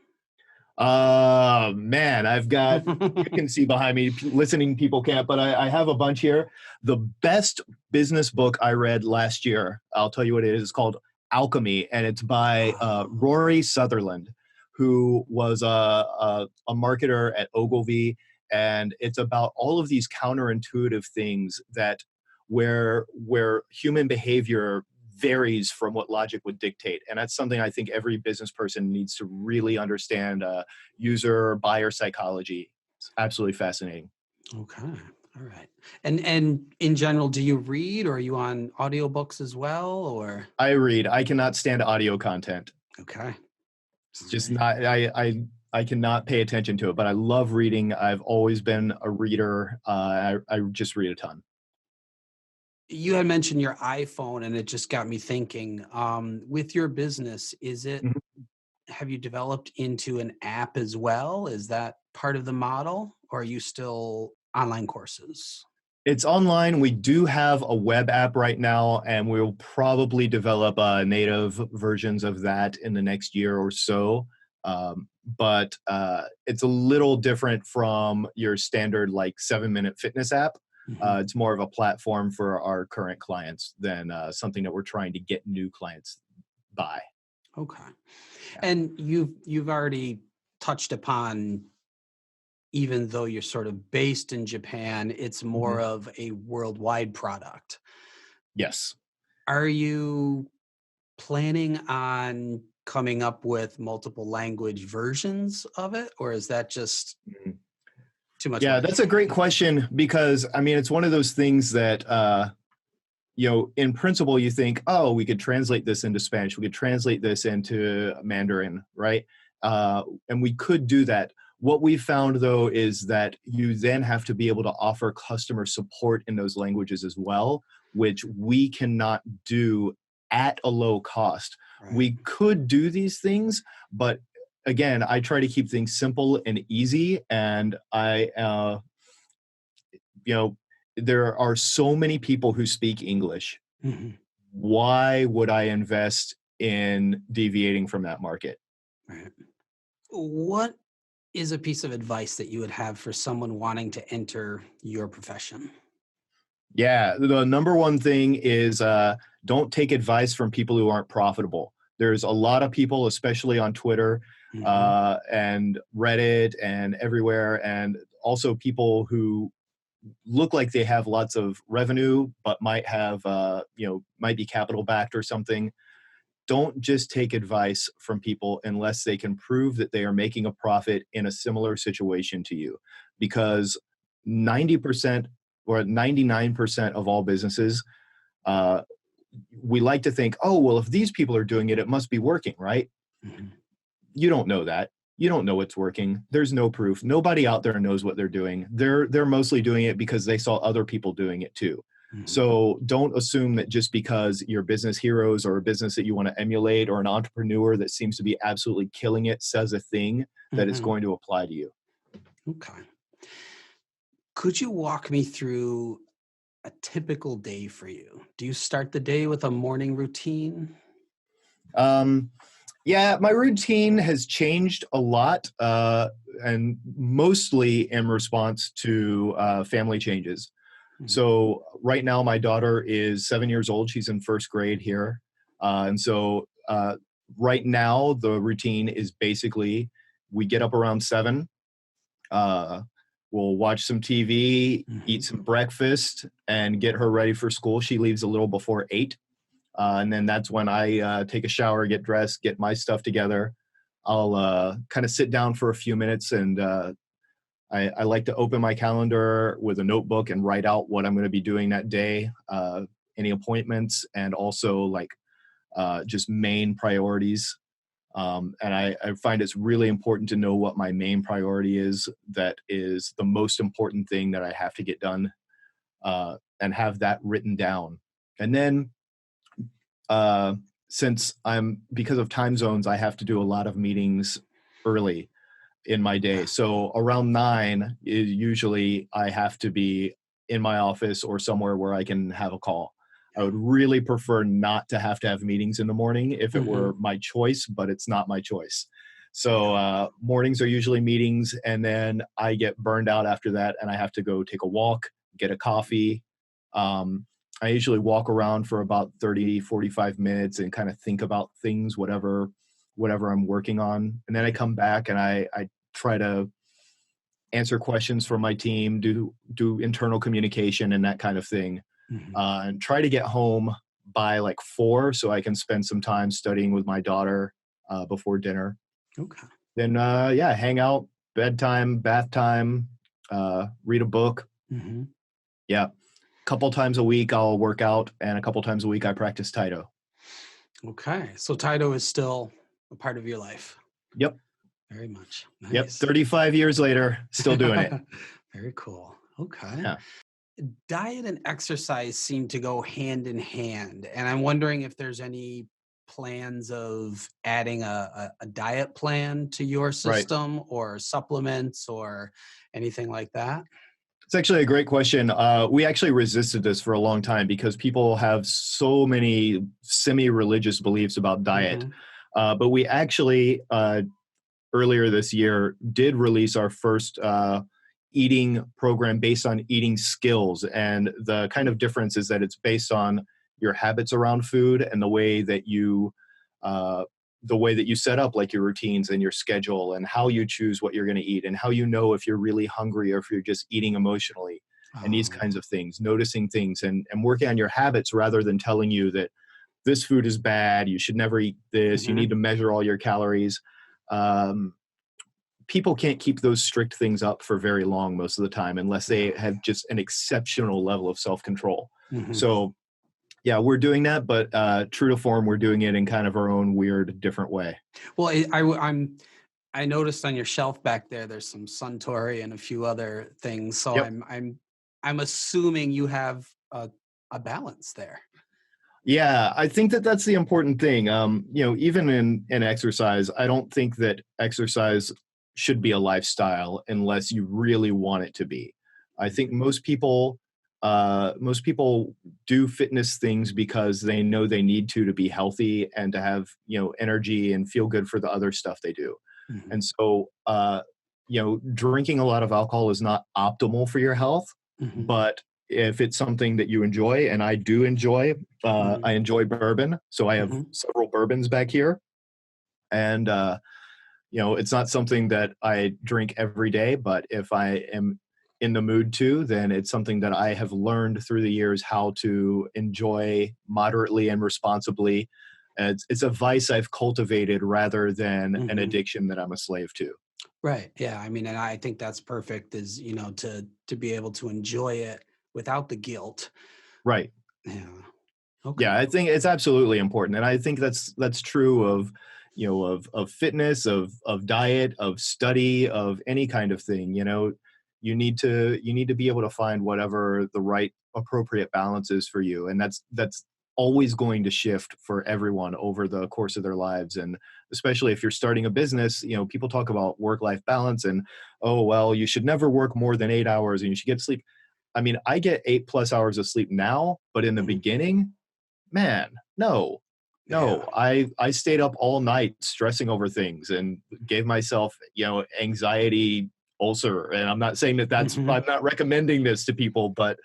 Man, I've got, you can see behind me, listening people can't, but I have a bunch here. The best business book I read last year, I'll tell you what it is. It's called Alchemy, and it's by Oh, Rory Sutherland, who was a marketer at Ogilvy. And it's about all of these counterintuitive things that where human behavior varies from what logic would dictate. And that's something I think every business person needs to really understand, user buyer psychology. It's absolutely fascinating. okay. All right. And in general, do you read or are you on audiobooks as well or I read. I cannot stand audio content. okay. It's All just right. not, I cannot pay attention to it, but I love reading. I've always been a reader. I just read a ton. You had mentioned your iPhone and it just got me thinking, with your business, Mhm. have you developed into an app as well? Is that part of the model or are you still online courses? It's online. We do have a web app right now, and we'll probably develop native versions of that in the next year or so. But it's a little different from your standard like 7-minute fitness app. Mhm. It's more of a platform for our current clients than something that we're trying to get new clients by. Okay. Yeah. And you've already touched upon, even though you're sort of based in Japan, it's more Mhm. of a worldwide product. Yes. Are you planning on coming up with multiple language versions of it, or is that just Mhm. too much Yeah, work? that's a great question because I mean it's one of those things that in principle, you think, oh, we could translate this into Spanish. We could translate this into Mandarin, right? And we could do that. What we found, though, is that you then have to be able to offer customer support in those languages as well, which we cannot do at a low cost. Right. We could do these things, but again, I try to keep things simple and easy. And there are so many people who speak English. Mm-hmm. Why would I invest in deviating from that market? Right. What is a piece of advice that you would have for someone wanting to enter your profession? Yeah, the number one thing is don't take advice from people who aren't profitable. There's a lot of people, especially on Twitter Mm-hmm. and Reddit and everywhere, and also people who look like they have lots of revenue, but might have, might be capital backed or something. Don't just take advice from people unless they can prove that they are making a profit in a similar situation to you. Because 90% or 99% of all businesses, uh, we like to think, oh, well, if these people are doing it, it must be working, right? Mm-hmm. You don't know that. You don't know what's working. There's no proof. Nobody out there knows what they're doing. They're mostly doing it because they saw other people doing it too. Mm-hmm. So don't assume that just because you're business heroes or a business that you want to emulate or an entrepreneur that seems to be absolutely killing it says a thing that it's Mm-hmm. going to apply to you. Okay. Could you walk me through a typical day for you? Do you start the day with a morning routine? Um, yeah, my routine has changed a lot, and mostly in response to family changes. Mm-hmm. So right now, my daughter is 7 years old. She's in first grade here. And so right now, the routine is basically we get up around 7. Uh, we'll watch some TV, eat some Mm-hmm. breakfast, and get her ready for school. She leaves a little before 8. And then that's when I take a shower, get dressed, get my stuff together. I'll kind of sit down for a few minutes and I like to open my calendar with a notebook and write out what I'm going to be doing that day, any appointments, and also like just main priorities. And I find it's really important to know what my main priority is. That is the most important thing that I have to get done, and have that written down. And then since because of time zones, I have to do a lot of meetings early in my day. Yeah. So around 9 is usually I have to be in my office or somewhere where I can have a call. I would really prefer not to have meetings in the morning if it Mm-hmm. were my choice, but it's not my choice. So Yeah. mornings are usually meetings, and then I get burned out after that and I have to go take a walk, get a coffee. Um, I usually walk around for about 30, 45 minutes and kind of think about things, whatever I'm working on. And then I come back and I try to answer questions for my team, do internal communication and that kind of thing, Mm-hmm. and try to get home by like 4 so I can spend some time studying with my daughter before dinner. Okay. Then yeah, hang out, bedtime, bath time, read a book. Mm-hmm. Yeah, a couple times a week I'll work out, and a couple times a week I practice Taito. Okay. So Taito is still a part of your life. Yep. Very much. Yep. Nice. 35 years later, still doing it. Very cool. Okay. Yeah. Diet and exercise seem to go hand in hand. And I'm wondering if there's any plans of adding a diet plan to your Right. system or supplements or anything like that. It's actually a great question. We actually resisted this for a long time because people have so many semi-religious beliefs about diet. Mm-hmm. But we actually, earlier this year, did release our first eating program based on eating skills. And the kind of difference is that it's based on your habits around food and uh, the way that you set up like your routines and your schedule and how you choose what you're going to eat and how you know if you're really hungry or if you're just eating emotionally and these Oh, kinds of things, noticing things and working on your habits rather than telling you that this food is bad, you should never eat this, you mm-hmm. need to measure all your calories. Um, People can't keep those strict things up for very long most of the time unless they Yeah. have just an exceptional level of self-control. Mm-hmm. So Yeah, we're doing that, but true to form, we're doing it in kind of our own weird, different way. Well, I noticed on your shelf back there, there's some Suntory and a few other things. So Yep. I'm assuming you have a balance there. Yeah, I think that that's the important thing. Even in exercise, I don't think that exercise should be a lifestyle unless you really want it to be. I think most people do fitness things because they know they need to be healthy and to have energy and feel good for the other stuff they do. Hmm. And so, drinking a lot of alcohol is not optimal for your health, Hmm. but if it's something that you enjoy, and I do enjoy, Hmm. I enjoy bourbon. So I have Hmm. several bourbons back here. And, it's not something that I drink every day, but if I am in the mood to, then it's something that I have learned through the years how to enjoy moderately and responsibly. And it's a vice I've cultivated rather than an Hmm. addiction that I'm a slave to. Right. Yeah. I mean, and I think that's perfect is, to be able to enjoy it without the guilt. Right. Yeah. Okay. Yeah, I think it's absolutely important, and I think that's true of of fitness, of diet, of study, of any kind of thing. You need to be able to find whatever the right appropriate balance is for you, and that's always going to shift for everyone over the course of their lives. And especially if you're starting a business, people talk about work life balance and, oh well, you should never work more than 8 hours and you should get sleep. I mean, I get 8+ hours of sleep now, but in the Mhm. beginning, man, no. Yeah. No, I stayed up all night stressing over things and gave myself, anxiety ulcer. And I'm not saying that Mhm. I'm not recommending this to people, but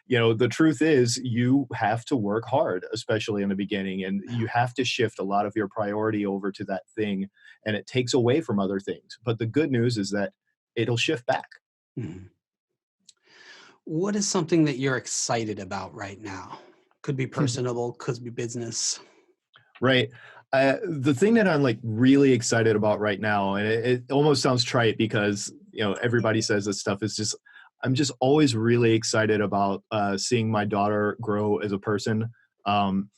the truth is you have to work hard, especially in the beginning, and Yeah. you have to shift a lot of your priority over to that thing, and it takes away from other things. But the good news is that it'll shift back. Mhm. What is something that you're excited about right now? Could be personable, could be business. Right. The thing that I'm like really excited about right now, and it almost sounds trite because everybody says this stuff, is just I'm just always really excited about seeing my daughter grow as a person. Um,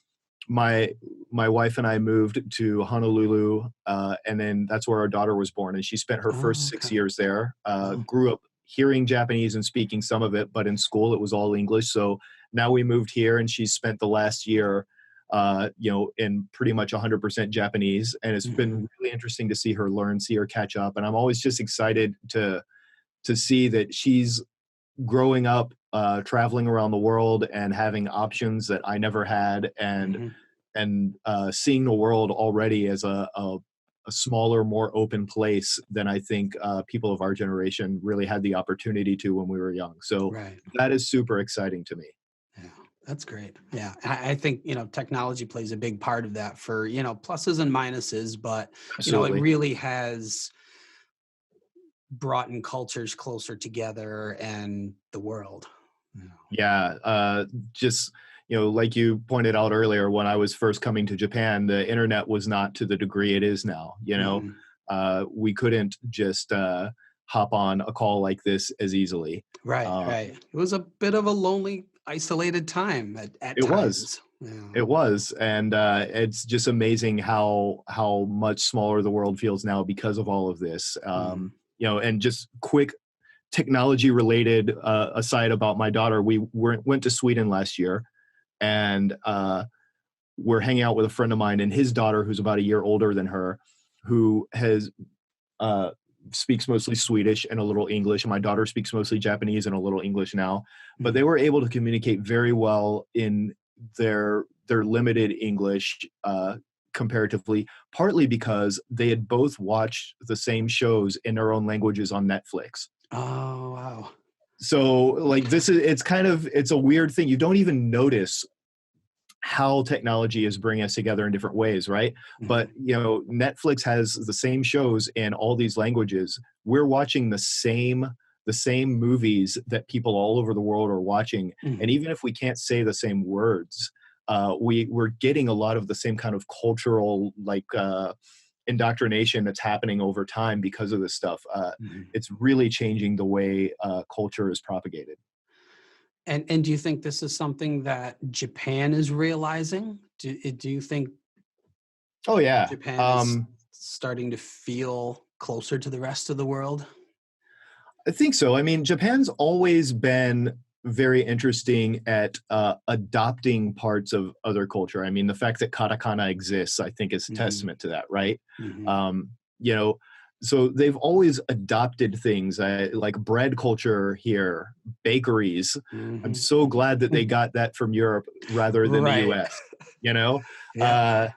my my wife and I moved to Honolulu, and then that's where our daughter was born, and she spent her Oh, first okay. 6 years there. Wow. Grew up hearing Japanese and speaking some of it, but in school it was all English. So now we moved here, and she's spent the last year, in pretty much 100% Japanese, and it's Mhm. been really interesting to see her learn, see her catch up, and I'm always just excited to see that she's growing up, traveling around the world and having options that I never had, and Mhm. seeing the world already as a smaller, more open place than I think people of our generation really had the opportunity to when we were young. So Right. that is super exciting to me. Yeah. That's great. Yeah. I think, technology plays a big part of that for, pluses and minuses, but, it Absolutely. really has brought in cultures closer together and the world. Yeah. Yeah, just like you pointed out earlier, when I was first coming to Japan, the internet was not to the degree it is now. Mhm. We couldn't just hop on a call like this as easily. Right, Uh, right. It was a bit of a lonely, isolated time at it was. times. Yeah. It was, and it's just amazing how much smaller the world feels now because of all of this. Mhm. And just quick technology related aside about my daughter, went to Sweden last year, and we're hanging out with a friend of mine and his daughter, who's about a year older than her, who has uh, speaks mostly Swedish and a little English. And my daughter speaks mostly Japanese and a little English now. But they Mhm. were able to communicate very well in their limited English, comparatively, partly because they had both watched the same shows in their own languages on Netflix. Oh, wow. So like it's a weird thing. You don't even notice how technology is bringing us together in different ways, right? But Mhm. Netflix has the same shows in all these languages. We're watching the same movies that people all over the world are watching, and Mhm. even if we can't say the same words, we're getting a lot of the same kind of cultural indoctrination that's happening over time because of this stuff. Mhm. It's really changing the way culture is propagated. And do you think this is something that Japan is realizing? Do you think Oh yeah. Japan is starting to feel closer to the rest of the world? I think so. I mean, Japan's always been very interesting at adopting parts of other culture. I mean, the fact that katakana exists, I think, is a Mhm, testament to that, right? mhm, Um, you know, so they've always adopted things like bread culture here, bakeries. I'm mhm. so glad that they got that from Europe rather than the Right. U.S. You know, Yeah. uh,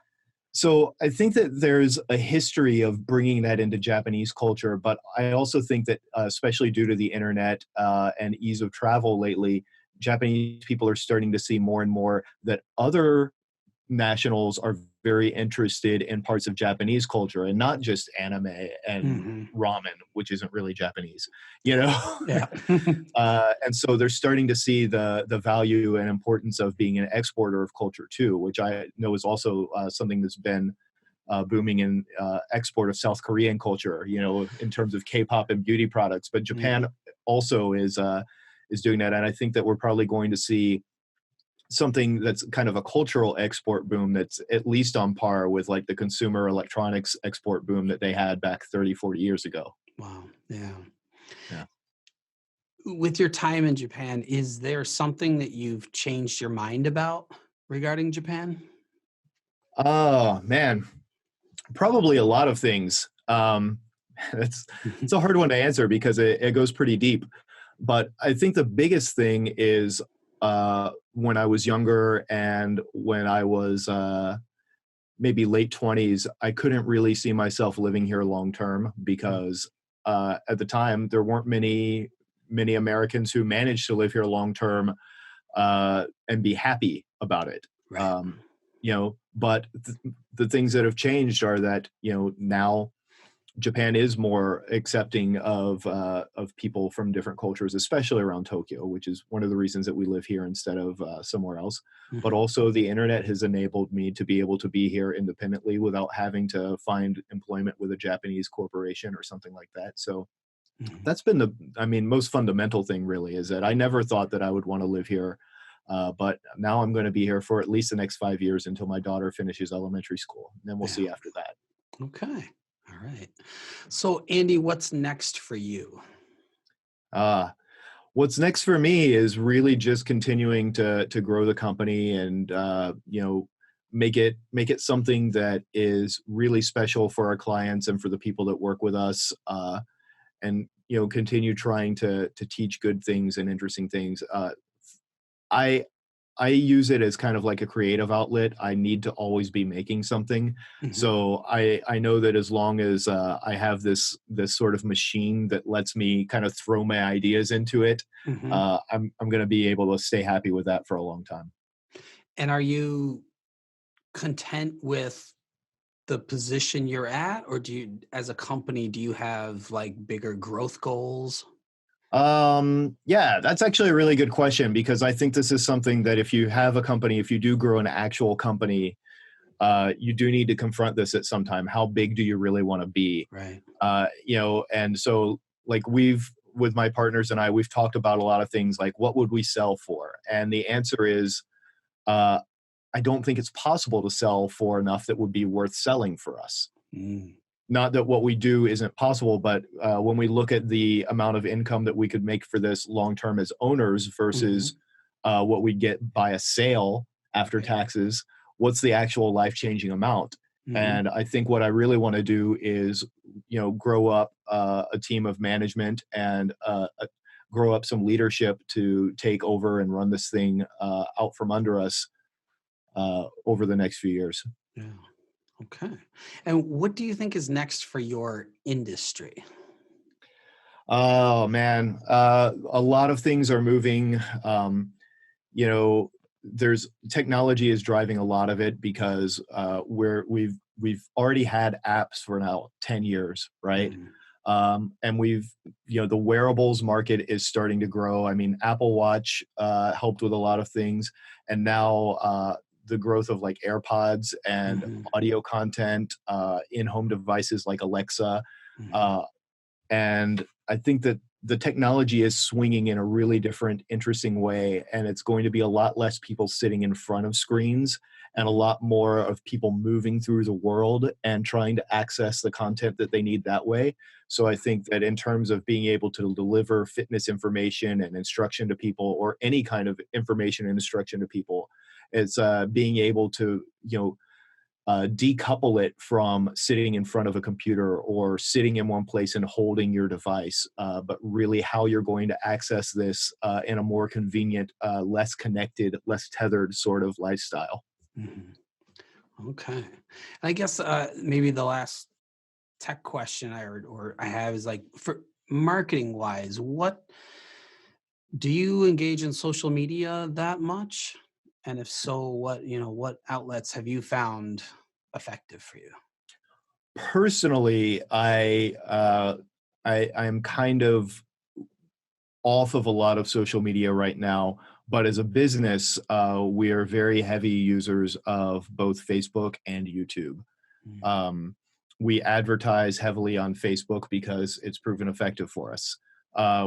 so I think that there's a history of bringing that into Japanese culture, but I also think that, especially due to the internet and ease of travel lately, Japanese people are starting to see more and more that other nationals are very interested in parts of Japanese culture and not just anime and Mhm. ramen, which isn't really Japanese, you know? Yeah. And so they're starting to see the value and importance of being an exporter of culture too, which I know is also something that's been booming in export of South Korean culture, you know, in terms of K-pop and beauty products. But Japan Mhm. also is doing that, and I think that we're probably going to see something that's kind of a cultural export boom that's at least on par with like the consumer electronics export boom that they had back 30, 40 years ago. Wow. Yeah. Yeah. With your time in Japan, is there something that you've changed your mind about regarding Japan? Oh man, probably a lot of things. It's it's a hard one to answer because it goes pretty deep. But I think the biggest thing is when I was younger and when I was maybe late 20s, I couldn't really see myself living here long term Mm, because at the time there weren't many Americans who managed to live here long term and be happy about it. right. Um, but the things that have changed are that now Japan is more accepting of people from different cultures, especially around Tokyo, which is one of the reasons that we live here instead of somewhere else. But Mhm, also, the internet has enabled me to be able to be here independently without having to find employment with a Japanese corporation or something like that. So mhm. that's been most fundamental thing really is that I never thought that I would want to live here. But now I'm going to be here for at least the next 5 years until my daughter finishes elementary school. And then we'll Yeah. see after that. Okay. All right. So, Andy, what's next for you? Uh, what's next for me is really just continuing to grow the company and make it something that is really special for our clients and for the people that work with us. And continue trying to teach good things and interesting things. I I use it as kind of like a creative outlet. I need to always be making something. Mhm, So I know that as long as I have this sort of machine that lets me kind of throw my ideas into it, mhm. I'm going to be able to stay happy with that for a long time. And are you content with the position you're at, or do you, as a company, do you have like bigger growth goals? Yeah, that's actually a really good question because I think this is something that if you have a company, if you do grow an actual company, you do need to confront this at some time. How big do you really want to be? Right. And so like with my partners and we've talked about a lot of things like what would we sell for? And the answer is, uh, I don't think it's possible to sell for enough that would be worth selling for us. Mm, Not that what we do isn't possible, but when we look at the amount of income that we could make for this long term as owners versus mhm. what we get by a sale after Right. taxes, what's the actual life changing amount? Mhm. And I think what I really want to do is, grow up a team of management and grow up some leadership to take over and run this thing out from under us over the next few years. Yeah. Okay. And what do you think is next for your industry? Oh man, a lot of things are moving. You know, there's technology is driving a lot of it because we've already had apps for now 10 years, right? Mhm, And the wearables market is starting to grow. I mean, Apple Watch helped with a lot of things, and now the growth of like AirPods and mhm, audio content, in-home devices like Alexa. mhm. Uh, and I think that the technology is swinging in a really different, interesting way. And it's going to be a lot less people sitting in front of screens and a lot more of people moving through the world and trying to access the content that they need that way. So I think that in terms of being able to deliver fitness information and instruction to people, or any kind of information and instruction to people, it's being able to, decouple it from sitting in front of a computer or sitting in one place and holding your device, but really how you're going to access this in a more convenient, less connected, less tethered sort of lifestyle. Mhm. Okay. I guess maybe the last tech question I have is like, for marketing wise, what do you engage in social media that much? And if so, what outlets have you found effective for you? Personally, I am kind of off of a lot of social media right now. But as a business, we are very heavy users of both Facebook and YouTube. Mm. Um, we advertise heavily on Facebook because it's proven effective for us.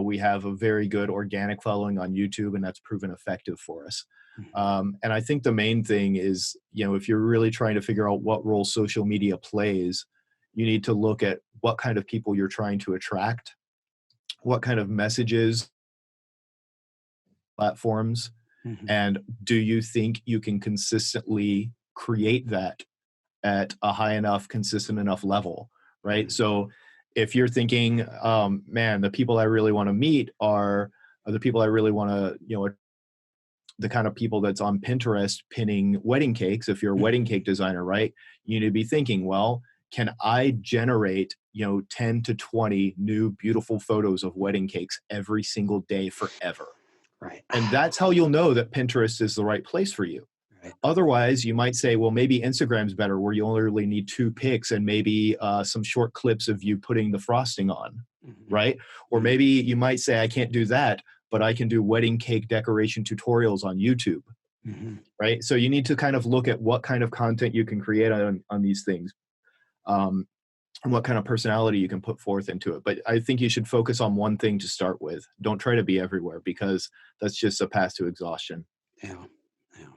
We have a very good organic following on YouTube, and that's proven effective for us. Mhm. And I think the main thing is, if you're really trying to figure out what role social media plays, you need to look at what kind of people you're trying to attract, what kind of messages, platforms, Mhm. and do you think you can consistently create that at a high enough, consistent enough level, right? Mhm. So if you're thinking, man, the people I really want to meet are the people I really want to, the kind of people that's on Pinterest pinning wedding cakes. If you're a wedding Mhm. cake designer, right? You need to be thinking, well, can I generate, 10 to 20 new beautiful photos of wedding cakes every single day forever? Right. And that's how you'll know that Pinterest is the right place for you. Right. Otherwise, you might say, well, maybe Instagram's better, where you only really need two pics and maybe some short clips of you putting the frosting on, Mhm. right? Or Mhm. maybe you might say, I can't do that, but I can do wedding cake decoration tutorials on YouTube, Mhm. right? So you need to kind of look at what kind of content you can create on these things, um, and what kind of personality you can put forth into it. But I think you should focus on one thing to start with. Don't try to be everywhere, because that's just a path to exhaustion. Yeah. Yeah.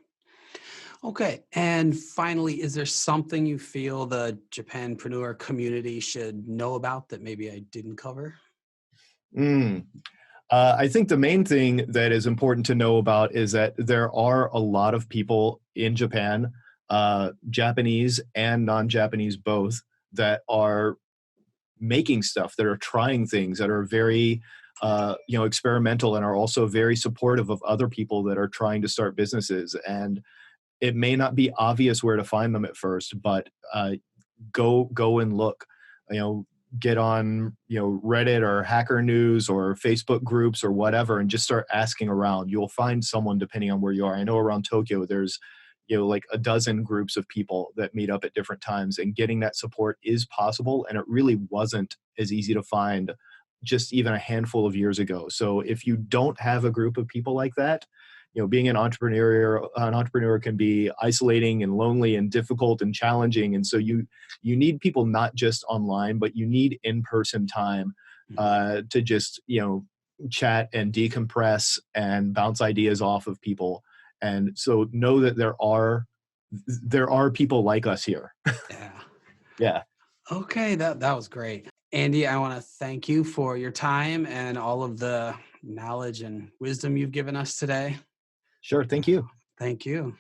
Okay. And finally, is there something you feel the Japanpreneur community should know about that maybe I didn't cover? Mm. I think the main thing that is important to know about is that there are a lot of people in Japan, Japanese and non-Japanese both, that are making stuff, that are trying things, that are very, experimental, and are also very supportive of other people that are trying to start businesses. And it may not be obvious where to find them at first, but go and look. You know, get on, Reddit or Hacker News or Facebook groups or whatever, and just start asking around. You'll find someone depending on where you are. I know around Tokyo there's, like a dozen groups of people that meet up at different times, and getting that support is possible. And it really wasn't as easy to find just even a handful of years ago. So if you don't have a group of people like that, being an entrepreneur can be isolating and lonely and difficult and challenging. And so you need people not just online, but you need in-person time, Mhm. to just, chat and decompress and bounce ideas off of people. And so know that there are people like us here. Yeah. Yeah. Okay, that was great. Andy, I want to thank you for your time and all of the knowledge and wisdom you've given us today. Sure. Thank you. Thank you.